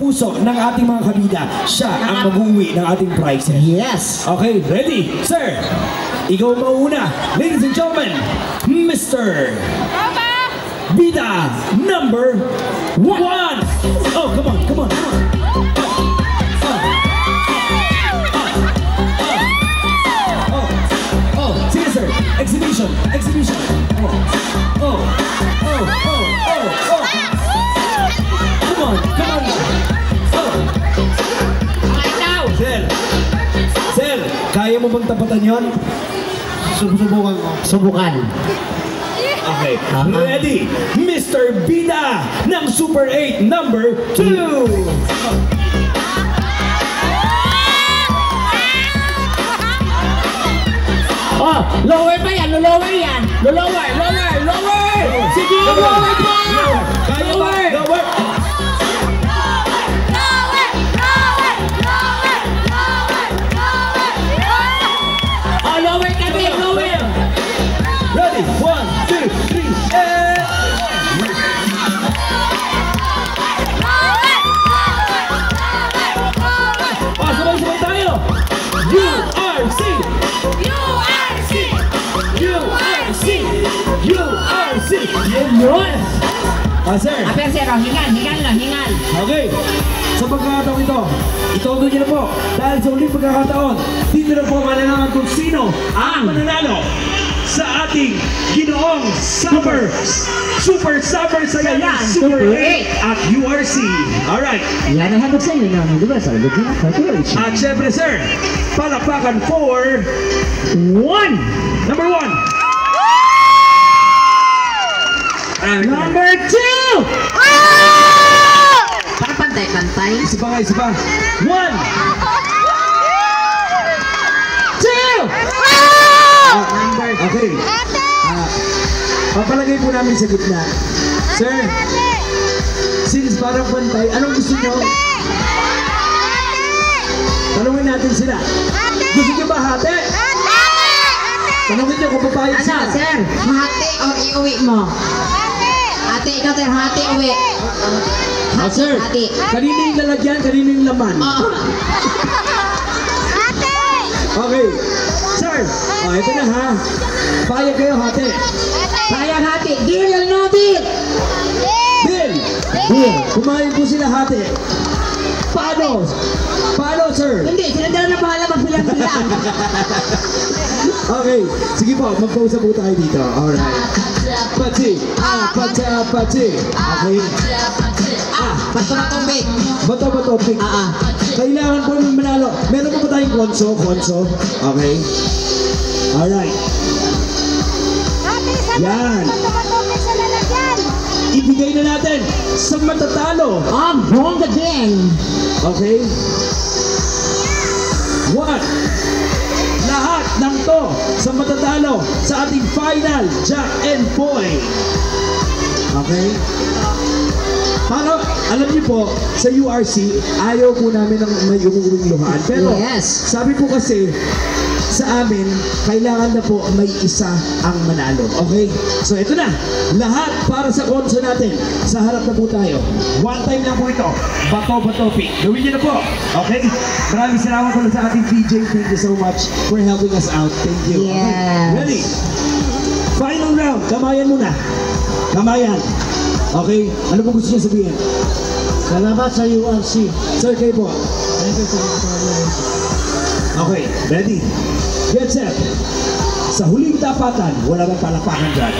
puso ng ating mga kabida, siya ang mag-uwi ng ating prizes. Yes! Okay, ready? Sir, ikaw mauna. Ladies and gentlemen, Mr. Bida number 1. Oh, come on, come on, come on. Sige sir, exhibition, exhibition. Oh, oh, oh, oh, oh, oh. Come on, come on. Sir, sir, kaya mo bang tapatan yon? Subukan ko. Subukan. Okay, ready? Mr. Bida ng Super 8 number 2. Oh, lower pa yan, lower yan. Lower, lower, lower. Sige, lower pa. Kaya ba? Lower. Oh, lower kami, lower. Ready? 1, 2, 3, and... Sabay-sabay tayo. URC! URC! URC! URC! Yun! Sir. Aper, sir, hingal, hingal lang, hingal. Okay. Sa pagkakataon ito, itodo niyo na po. Dahil sa uling pagkakataon, dito na po malalaman kung sino ang mananalo sa ating ginoong Super Sayayan Super 8 at URC. Alright. Yan ang handog sa inyo na di ba? Sa Laguna Corporation. At syempre sir, palakpakan for 1. Number 1. Number 2! Para pantay-pantay. Isa pa nga, isa pa. 1. 2. Number 2. Okay. Papalagay po namin sa gitna. Sir, since parang pantay, anong gusto nyo? Tanungin natin sila. Gusto nyo ba hati? Tanungin nyo kung papayag sila. Ano, sir? Hati o iuwi mo? Hati, ikaw sir, hati uwi. Sir, hati. kanina yung lalagyan, kanina yung laman. Okay. Sir, ito na ha. Payag kayo hati. Payag hati. Deal or no deal? Deal! Deal! Kumain po sila hati. Paano? Paano, sir? Hindi, sila daw na bahala magbilang-bilang. Okay, sige po, mag-pause po tayo dito. Alright. Pati, pati. Okay. Bato-bato, pick. Bato-bato, pick. Kailangan po yung manalo. Meron po ba tayong konso? Okay. Alright. Yan. Ibigay na natin sa matatalo. Ang bongga din. Okay. 1. Lahat ng to sa matatalo sa ating final Jack and Boy. Okay? Para, alam niyo po, sa URC, ayaw po namin ng may umuuwing luhaan. Pero, yes, sabi po kasi, sa amin, kailangan na po may isa ang manalo. Okay? So, ito na. Lahat para sa konso natin. Sa harap na po tayo. One time lang po ito. Bato-bato pick. Gawin niyo na po. Okay? Maraming salamat po sa ating PJ. Thank you so much for helping us out. Thank you. Yes. Okay. Ready? Final round. Kamayan muna. Kamayan. Okay? Ano po gusto niya sabihin? Salamat sa URC. Sir, kayo po. Thank you for Okay. Ready? Get set. Sa huling tapatan, wala bang palakpakan dyan.